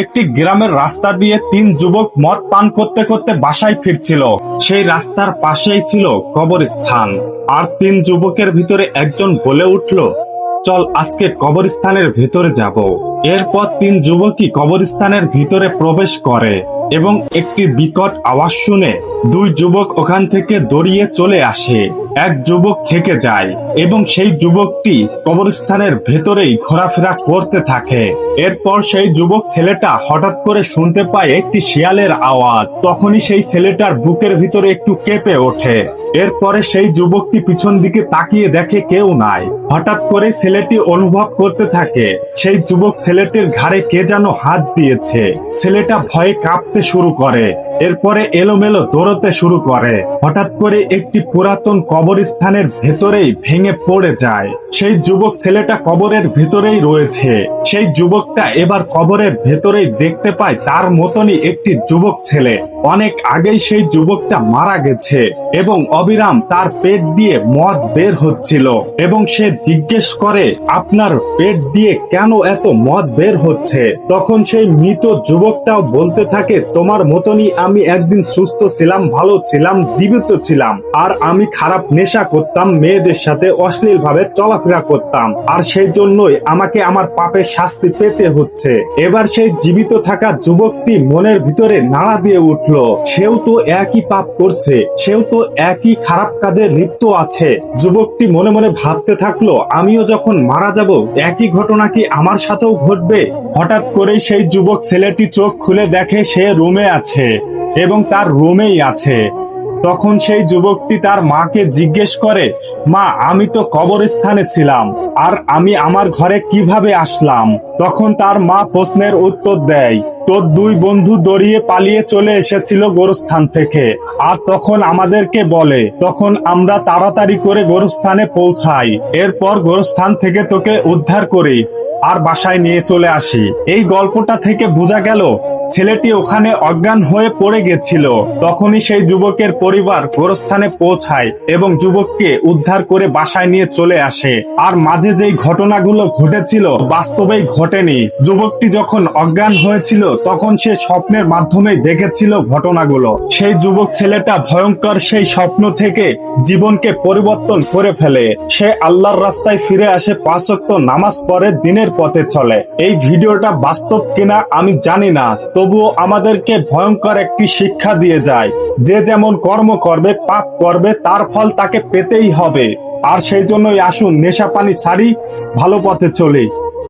একটি গ্রামের রাস্তা দিয়ে তিন যুবক মদ পান করতে করতে বাসায় ফিরছিল। সেই রাস্তার পাশেই ছিল কবরস্থান। আর তিন যুবকের ভিতরে একজন বলে উঠল, চল আজকে কবরস্থানের ভিতরে যাব। এরপর তিন যুবকই কবরস্থানের ভিতরে প্রবেশ করে এবং একটি বিকট আওয়াজ শুনে দুই যুবক ওখান থেকে দৌড়িয়ে চলে আসে। এক যুবক থেকে যায় এবং সেই যুবকটি কবরস্থানের ভেতরেই ঘোরাফেরা করতে থাকে। এরপর সেই যুবক ছেলেটা হঠাৎ করে শুনতে পায় একটি শিয়ালের আওয়াজ। তখনই সেই ছেলেটার বুকের ভিতরে একটু কেঁপে ওঠে। এরপরে সেই যুবকটি পিছন দিকে তাকিয়ে দেখে কেউ নাই। হঠাৎ করে ছেলেটি অনুভব করতে থাকে সেই যুবক ছেলেটির ঘাড়ে কে যেন হাত দিয়েছে। ছেলেটা ভয়ে কাঁপতে শুরু করে। এরপরে এলোমেলো দৌড়তে শুরু করে। হঠাৎ করে একটি পুরাতন কবরস্থানের ভেতরেই ভেঙে পড়ে যায়। সেই যুবক ছেলেটা কবরের ভেতরেই রয়েছে। সেই যুবকটা এবার কবরের ভেতরেই দেখতে পায় তার মতনই একটি যুবক ছেলে। অনেক আগেই সেই যুবকটা মারা গেছে এবং অবিরাম তার পেট দিয়ে মদ বের হচ্ছিল এবং সে জিজ্ঞেস করে, আপনার পেট দিয়ে কেন এত মদ বের হচ্ছে? তখন সেই মৃত যুবকটাও বলতে থাকে, তোমার মতনই আমি একদিন সুস্থ ছিলাম, ভালো ছিলাম, জীবিত ছিলাম। আর আমি খারাপ নেশা করতাম, মেয়েদের সাথে অশ্লীল ভাবে চলাফেরা করতাম। আর সেই জন্যই আমাকে আমার পাপের শাস্তি পেতে হচ্ছে। এবার সেই জীবিত থাকা যুবকটি মনের ভিতরে নাড়া দিয়ে উঠল, সেও তো একই পাপ করছে, সেও তো একই খারাপ কাজে লিপ্ত আছে। যুবকটি মনে মনে ভাবতে থাকলো, আমিও যখন মারা যাব একই ঘটনা কি আমার সাথেও ঘটবে? হঠাৎ করেই সেই যুবক ছেলেটি চোখ খুলে দেখে সে রুমে আছে এবং তার রুমেই আছে। তখন সেই যুবকটি তার মাকে জিজ্ঞেস করে, মা, আমি তো কবরস্থানে ছিলাম, আর আমি আমার ঘরে কিভাবে আসলাম? তখন তার মা প্রশ্নের উত্তর দেয়, তোর দুই বন্ধু দৌড়িয়ে পালিয়ে চলে এসেছিল গোরস্থান থেকে, আর তখন আমাদেরকে বলে। তখন আমরা তাড়াতাড়ি করে গোরস্থানে পৌঁছাই। এরপর গোরস্থান থেকে তোকে উদ্ধার করি আর বাসায় নিয়ে চলে আসি। এই গল্পটা থেকে বোঝা গেল ছেলেটি ওখানে অজ্ঞান হয়ে পড়ে গেছিল। তখনই সেই যুবকের পরিবার গোরস্থানে পৌঁছায় এবং যুবককে উদ্ধার করে বাসায় নিয়ে চলে আসে। আর মাঝে যেই ঘটনাগুলো ঘটেছিল বাস্তবেই ঘটেনি। যুবকটি যখন অজ্ঞান হয়েছিল তখন সে স্বপ্নের মাধ্যমে দেখেছিল ঘটনাগুলো। সেই যুবক ছেলেটা ভয়ঙ্কর সেই স্বপ্ন থেকে জীবনকে পরিবর্তন করে ফেলে। সে আল্লাহর রাস্তায় ফিরে আসে, 5 ওয়াক্ত নামাজ পড়ে, দিনের পথে চলে। এই ভিডিওটা বাস্তব কিনা আমি জানি না, তবুও আমাদেরকে ভয়ঙ্কর একটি শিক্ষা দিয়ে যায়। যে যেমন কর্ম করবে, পাপ করবে, তার ফল তাকে পেতেই হবে। আর সেই জন্যই আসুন নেশা পানি ছাড়ি, ভালো পথে চলি।